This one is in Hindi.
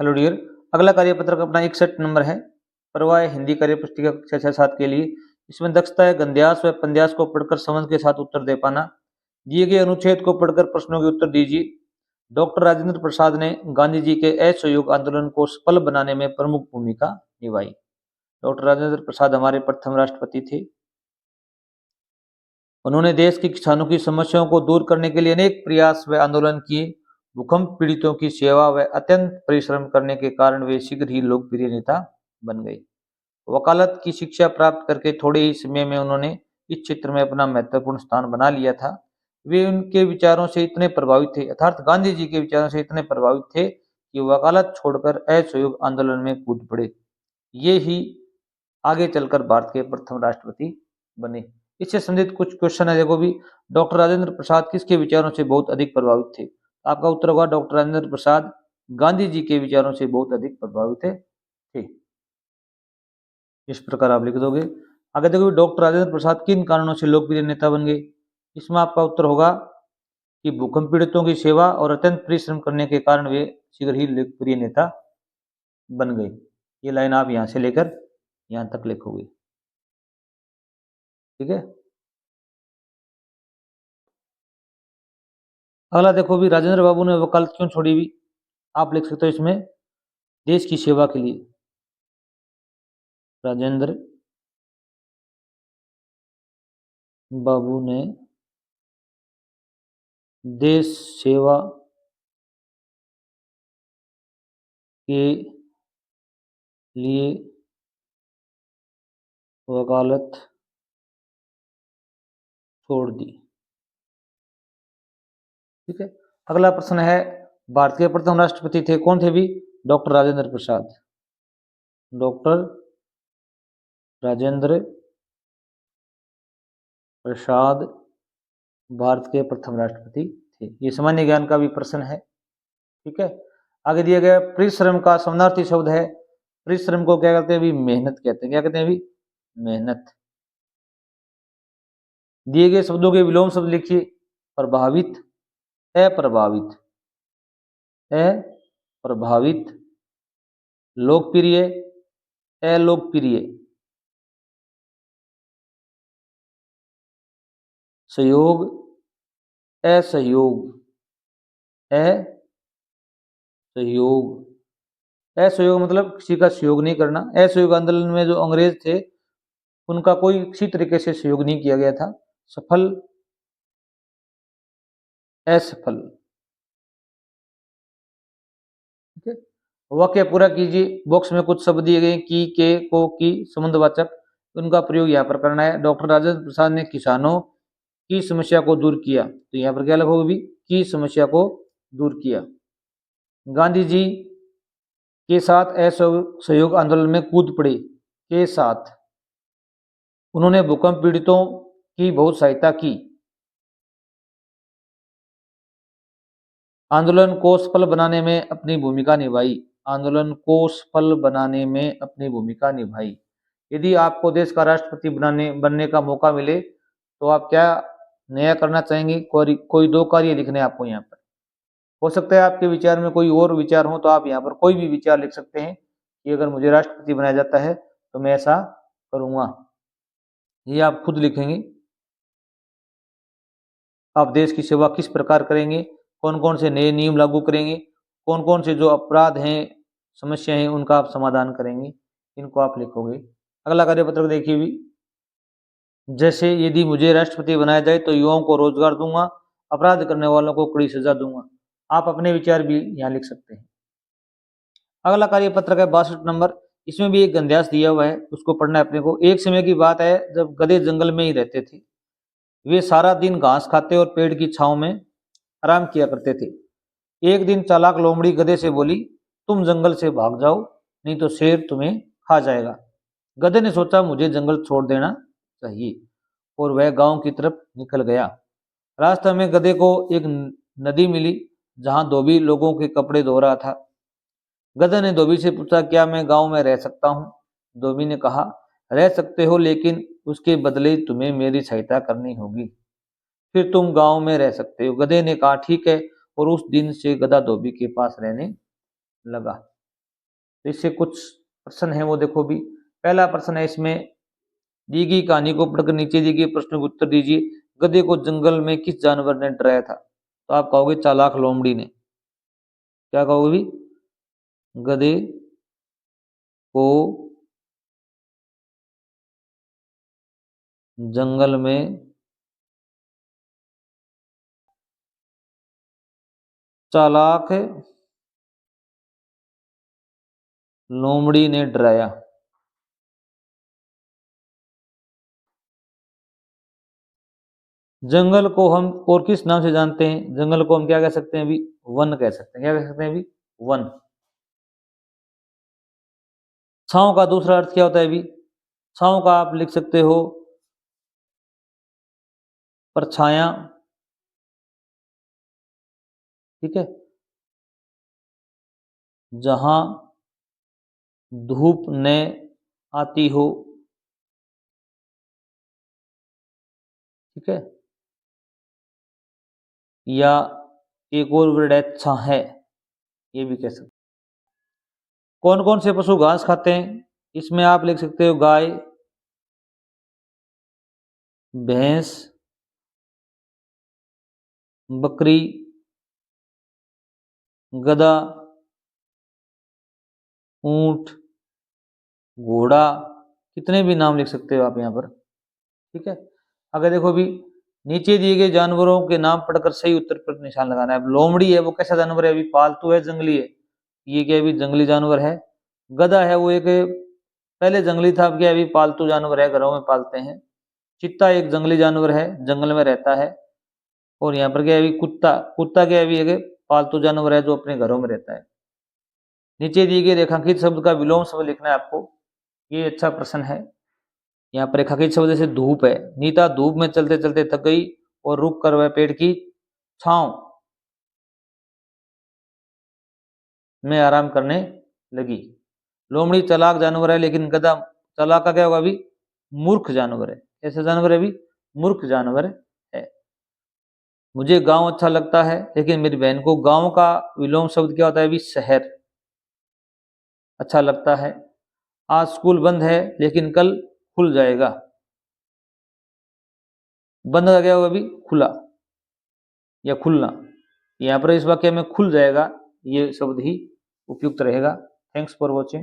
हेलो डियर, अगला कार्यपत्र का अपना 61 नंबर है। परवाह हिंदी कार्य पुस्तिका कक्षा 6-7 के लिए। इसमें दक्षता है गद्यांश व पद्यांश को पढ़कर समझ के साथ उत्तर दे पाना। दिए गए अनुच्छेद को पढ़कर प्रश्नों के उत्तर दीजिए। डॉक्टर राजेंद्र प्रसाद ने गांधी जी के असहयोग आंदोलन को सफल बनाने में प्रमुख भूमिका निभाई। डॉक्टर राजेंद्र प्रसाद हमारे प्रथम राष्ट्रपति थे। उन्होंने देश के किसानों की समस्याओं को दूर करने के लिए अनेक प्रयास व आंदोलन किए। भूकंप पीड़ितों की सेवा व अत्यंत परिश्रम करने के कारण वे शीघ्र ही लोकप्रिय नेता बन गए। वकालत की शिक्षा प्राप्त करके थोड़े ही समय में उन्होंने इस क्षेत्र में अपना महत्वपूर्ण स्थान बना लिया था। वे उनके विचारों से इतने प्रभावित थे, अर्थात गांधी जी के विचारों से इतने प्रभावित थे कि वकालत छोड़कर असहयोग आंदोलन में कूद पड़े। ये ही आगे चलकर भारत के प्रथम राष्ट्रपति बने। इससे संबंधित कुछ क्वेश्चन है, देखो भी। डॉक्टर राजेंद्र प्रसाद किसके विचारों से बहुत अधिक प्रभावित थे? आपका उत्तर होगा डॉक्टर राजेंद्र प्रसाद गांधी जी के विचारों से बहुत अधिक प्रभावित थे। इस प्रकार आप लिख दोगे। आगे देखो, डॉक्टर राजेंद्र प्रसाद किन कारणों से लोकप्रिय नेता बन गए? इसमें आपका उत्तर होगा कि भूकंप पीड़ितों की सेवा और अत्यंत परिश्रम करने के कारण वे शीघ्र ही लोकप्रिय नेता बन गए। ये लाइन आप यहां से लेकर यहां तक लिखोगे, ठीक है। अगला देखो भी, राजेंद्र बाबू ने वकालत क्यों छोड़ी भी? आप लिख सकते हो इसमें देश की सेवा के लिए। राजेंद्र बाबू ने देश सेवा के लिए वकालत छोड़ दी, ठीक है। अगला प्रश्न है, भारत के प्रथम राष्ट्रपति थे कौन थे भी? डॉक्टर राजेंद्र प्रसाद। डॉक्टर राजेंद्र प्रसाद भारत के प्रथम राष्ट्रपति थे। ये सामान्य ज्ञान का भी प्रश्न है, ठीक है। आगे दिया गया, परिश्रम का समानार्थी शब्द है। परिश्रम को क्या कहते हैं भी? मेहनत कहते हैं। क्या कहते हैं भी? मेहनत। दिए गए शब्दों के विलोम शब्द लिखिए। प्रभावित, अप्रभावित, अप्रभावित, लोकप्रिय, अलोकप्रिय, सहयोग, असहयोग, असहयोग। असहयोग मतलब किसी का सहयोग नहीं करना। असहयोग आंदोलन में जो अंग्रेज थे उनका कोई किसी तरीके से सहयोग नहीं किया गया था। सफल, असफल, ठीक है। वाक्य पूरा कीजिए। बॉक्स में कुछ शब्द दिए गए, की, के, को, की, संबंधवाचक, उनका प्रयोग यहाँ पर करना है। डॉक्टर राजेंद्र प्रसाद ने किसानों की समस्या को दूर किया, तो यहाँ पर क्या लिखोगे भी? की समस्या को दूर किया। गांधी जी के साथ असहयोग आंदोलन में कूद पड़े, के साथ। उन्होंने भूकंप पीड़ितों की बहुत सहायता की। आंदोलन को सफल बनाने में अपनी भूमिका निभाई। आंदोलन को सफल बनाने में अपनी भूमिका निभाई। यदि आपको देश का राष्ट्रपति बनने का मौका मिले तो आप क्या नया करना चाहेंगे? कोई 2 कार्य लिखने हैं आपको यहाँ पर। हो सकता है आपके विचार में कोई और विचार हो, तो आप यहाँ पर कोई भी विचार लिख सकते हैं कि अगर मुझे राष्ट्रपति बनाया जाता है तो मैं ऐसा करूंगा। ये आप खुद लिखेंगे। आप देश की सेवा किस प्रकार करेंगे, कौन कौन से नए नियम लागू करेंगे, कौन कौन से जो अपराध हैं, समस्या हैं, उनका आप समाधान करेंगे, इनको आप लिखोगे। अगला कार्यपत्र देखिए भी, जैसे यदि मुझे राष्ट्रपति बनाया जाए तो युवाओं को रोजगार दूंगा, अपराध करने वालों को कड़ी सजा दूंगा। आप अपने विचार भी यहाँ लिख सकते हैं। अगला कार्यपत्र का 62 नंबर, इसमें भी एक गद्यांश दिया हुआ है, उसको पढ़ना है अपने को। एक समय की बात है जब गधे जंगल में ही रहते थे। वे सारा दिन घास खाते और पेड़ की छांव में आराम किया करते थे। एक दिन चालाक लोमड़ी गधे से बोली, तुम जंगल से भाग जाओ, नहीं तो शेर तुम्हें खा जाएगा। गधे ने सोचा मुझे जंगल छोड़ देना चाहिए और वह गांव की तरफ निकल गया। रास्ते में गधे को एक नदी मिली जहां धोबी लोगों के कपड़े धो रहा था। गधे ने धोबी से पूछा, क्या मैं गांव में रह सकता हूँ? धोबी ने कहा, रह सकते हो, लेकिन उसके बदले तुम्हें मेरी सहायता करनी होगी, फिर तुम गांव में रह सकते हो। गधे ने कहा ठीक है, और उस दिन से गधा धोबी के पास रहने लगा। तो इससे कुछ प्रश्न है वो देखो भी। पहला प्रश्न है इसमें, दी गई कहानी को पढ़कर नीचे दी गई प्रश्न को उत्तर दीजिए। गधे को जंगल में किस जानवर ने डराया था? तो आप कहोगे चालाक लोमड़ी ने। क्या कहोगे भी? गधे को जंगल में चालाक लोमड़ी ने डराया। जंगल को हम और किस नाम से जानते हैं? जंगल को हम क्या कह सकते हैं अभी? वन कह सकते हैं। क्या कह सकते हैं अभी? वन। छांव का दूसरा अर्थ क्या होता है अभी? छांव का आप लिख सकते हो परछाया। ठीक है, जहां धूप न आती हो। ठीक है, या एक और वर्ड है छा है, ये भी कह सकते। कौन कौन से पशु घास खाते हैं? इसमें आप लिख सकते हो गाय, भैंस, बकरी, गधा, ऊंट, घोड़ा, कितने भी नाम लिख सकते हो आप यहाँ पर। ठीक है, अगर देखो भी नीचे दिए गए जानवरों के नाम पढ़कर सही उत्तर पर निशान लगाना है। अब लोमड़ी है वो कैसा जानवर है? अभी पालतू है, जंगली है? ये क्या अभी जंगली जानवर है। गधा है वो एक पहले जंगली था, अब क्या अभी पालतू जानवर है, घरों में पालते हैं। चित्ता एक जंगली जानवर है, जंगल में रहता है। और यहाँ पर क्या है अभी? कुत्ता। कुत्ता क्या है अभी? एक पालतू जानवर है जो अपने घरों में रहता है। नीचे दिए गए रेखांकित शब्द का विलोम शब्द लिखना है आपको। ये अच्छा प्रश्न है। यहाँ पर रेखांकित शब्द जैसे धूप है। नीता धूप में चलते चलते थक गई और रुक कर वह पेड़ की छांव में आराम करने लगी। लोमड़ी चालाक जानवर है, लेकिन गधा चालाक का क्या होगा अभी? मूर्ख जानवर है। कैसा जानवर है अभी? मूर्ख जानवर है। मुझे गांव अच्छा लगता है, लेकिन मेरी बहन को गांव का विलोम शब्द क्या होता है अभी? शहर अच्छा लगता है। आज स्कूल बंद है, लेकिन कल खुल जाएगा। बंद का क्या होगा अभी? खुला या खुलना। यहाँ पर इस वाक्य में खुल जाएगा ये शब्द ही उपयुक्त रहेगा। Thanks for watching.